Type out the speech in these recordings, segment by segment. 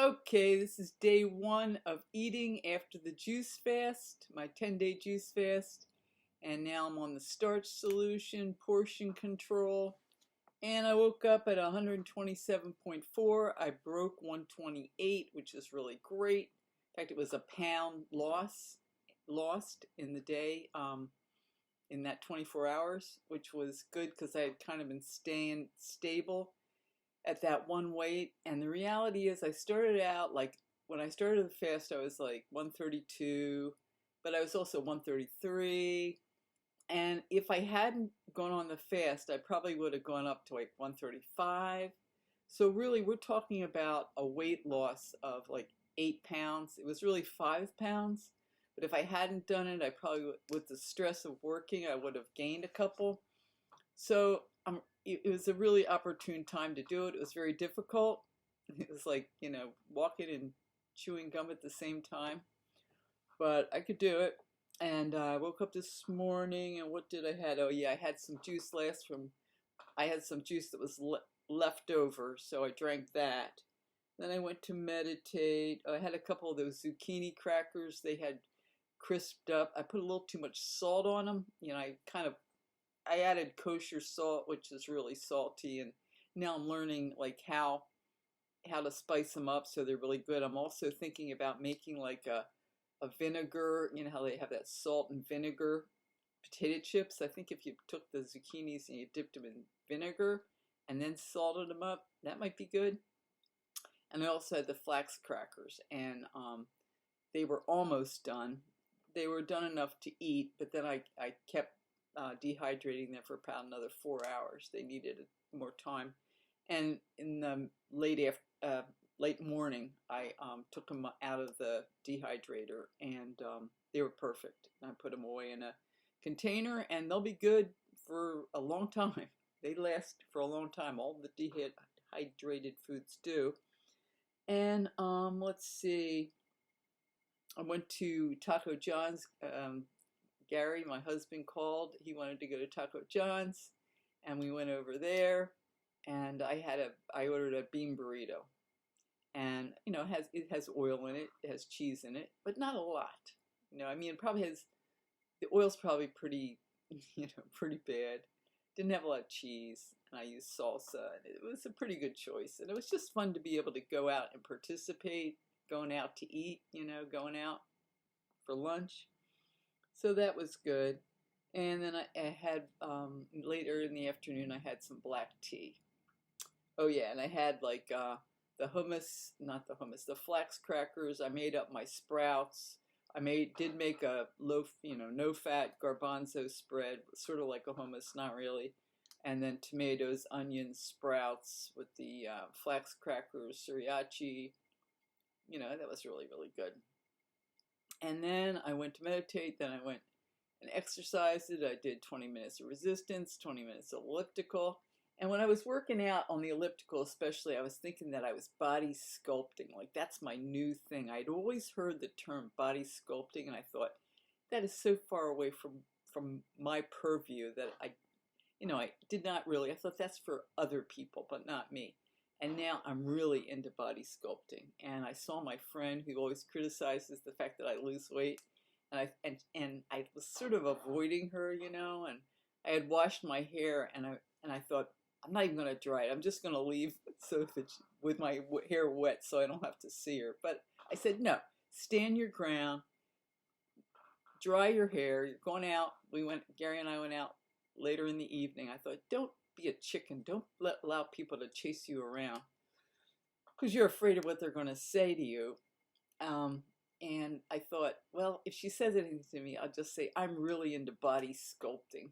Okay, this is day one of eating after the juice fast, my 10-day juice fast. And now I'm on the starch solution, portion control. And I woke up at 127.4. I broke 128, which is really great. In fact, it was a pound lost in the day, in that 24 hours, which was good because I had kind of been staying stable at that one weight. And the reality is I started out like when I started the fast, I was like 132, but I was also 133. And if I hadn't gone on the fast, I probably would have gone up to like 135. So really, we're talking about a weight loss of like 8 pounds. It was really 5 pounds. But if I hadn't done it, I probably would, with the stress of working, I would have gained a couple. So it was a really opportune time to do it. It was very difficult. It was like, walking and chewing gum at the same time. But I could do it. And I woke up this morning, and what did I had? Oh yeah, I had some juice I had some juice that was left over, so I drank that. Then I went to meditate. I had a couple of those zucchini crackers. They had crisped up. I put a little too much salt on them. I added kosher salt, which is really salty, and now I'm learning like how to spice them up so they're really good. I'm also thinking about making like a vinegar, how they have that salt and vinegar potato chips. I think if you took the zucchinis and you dipped them in vinegar and then salted them up, that might be good. And I also had the flax crackers, and they were almost done. They were done enough to eat, but then I kept dehydrating them for about another 4 hours. They needed more time. And in the late morning, I took them out of the dehydrator, and they were perfect. I put them away in a container, and they'll be good for a long time. They last for a long time. All the dehydrated foods do. And let's see. I went to Taco John's. Gary, my husband, called. He wanted to go to Taco John's, and we went over there. And I ordered a bean burrito, and it has oil in it, it has cheese in it, but not a lot. It probably has the oil's probably pretty, pretty bad. Didn't have a lot of cheese, and I used salsa, and it was a pretty good choice. And it was just fun to be able to go out and participate, going out to eat, going out for lunch. So that was good. And then I had, later in the afternoon, I had some black tea. Oh yeah, and I had like the flax crackers. I made up my sprouts. Did make a loaf, no fat garbanzo spread, sort of like a hummus, not really. And then tomatoes, onions, sprouts with the flax crackers, sriracha. That was really, really good. And then I went to meditate. Then I went and exercised it. I did 20 minutes of resistance, 20 minutes of elliptical. And when I was working out on the elliptical especially, I was thinking that I was body sculpting. Like, that's my new thing. I'd always heard the term body sculpting, and I thought, that is so far away from my purview that I did not really. I thought that's for other people, but not me. And now I'm really into body sculpting. And I saw my friend who always criticizes the fact that I lose weight. And I was sort of avoiding her, and I had washed my hair, and I thought, I'm not even going to dry it. I'm just going to leave with my hair wet so I don't have to see her. But I said, no, stand your ground, dry your hair. You're going out. Gary and I went out later in the evening. I thought, don't be a chicken. Don't allow people to chase you around because you're afraid of what they're going to say to you. And I thought, well, if she says anything to me, I'll just say, I'm really into body sculpting.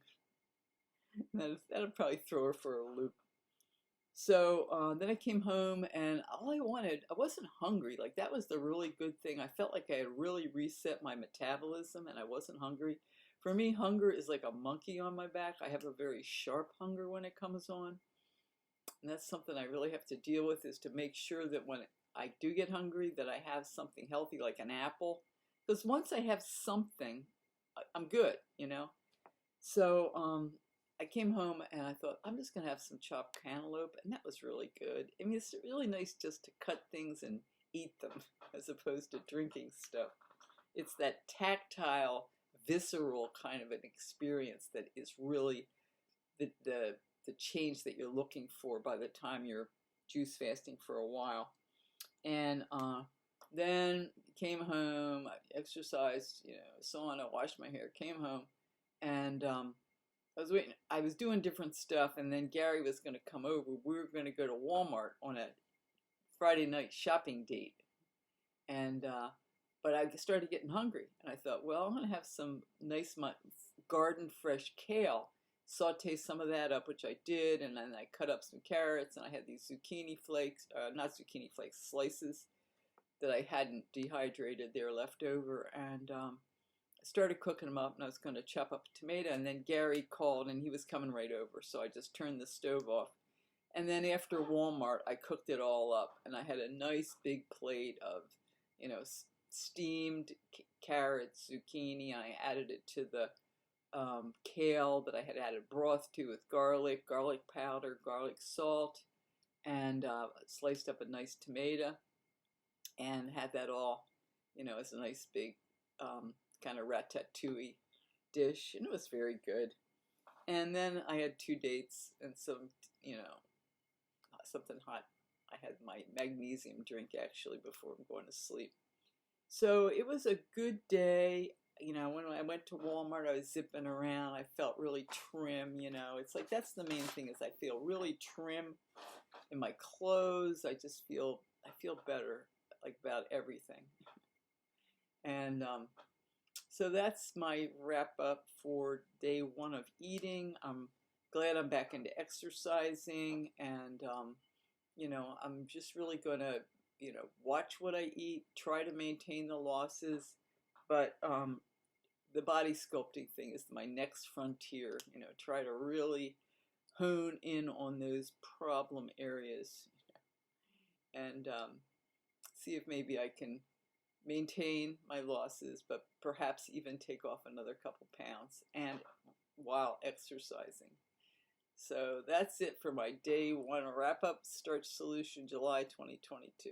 That'll probably throw her for a loop. So then I came home, and I wasn't hungry. Like, that was the really good thing. I felt like I had really reset my metabolism, and I wasn't hungry. For me, hunger is like a monkey on my back. I have a very sharp hunger when it comes on. And that's something I really have to deal with, is to make sure that when I do get hungry, that I have something healthy like an apple. Because once I have something, I'm good, So I came home and I thought, I'm just going to have some chopped cantaloupe, and that was really good. It's really nice just to cut things and eat them as opposed to drinking stuff. It's that tactile, visceral kind of an experience that is really the change that you're looking for by the time you're juice fasting for a while. And then came home, I exercised, sauna, washed my hair, came home, and I was doing different stuff, and then Gary was going to come over. We were going to go to Walmart on a Friday night shopping date, and but I started getting hungry, and I thought, well, I'm going to have some nice garden fresh kale. Saute some of that up, which I did, and then I cut up some carrots, and I had these zucchini flakes, not zucchini flakes, slices that I hadn't dehydrated. They were left over, and I started cooking them up, and I was going to chop up a tomato, and then Gary called, and he was coming right over, so I just turned the stove off. And then after Walmart, I cooked it all up, and I had a nice big plate of, steamed carrots, zucchini, and I added it to the kale that I had added broth to with garlic powder, garlic salt, and sliced up a nice tomato, and had that all, as a nice big kind of ratatouille dish, and it was very good. And then I had 2 dates and some, something hot. I had my magnesium drink actually before going to sleep. So it was a good day. When I went to Walmart, I was zipping around. I felt really trim, It's like that's the main thing is I feel really trim in my clothes. I feel better, like about everything. And so that's my wrap up for day 1 of eating. I'm glad I'm back into exercising, and I'm just really gonna watch what I eat, try to maintain the losses, but the body sculpting thing is my next frontier. Try to really hone in on those problem areas, and see if maybe I can maintain my losses, but perhaps even take off another couple pounds, and while exercising. So that's it for my day 1 wrap up, Starch Solution, July 2022.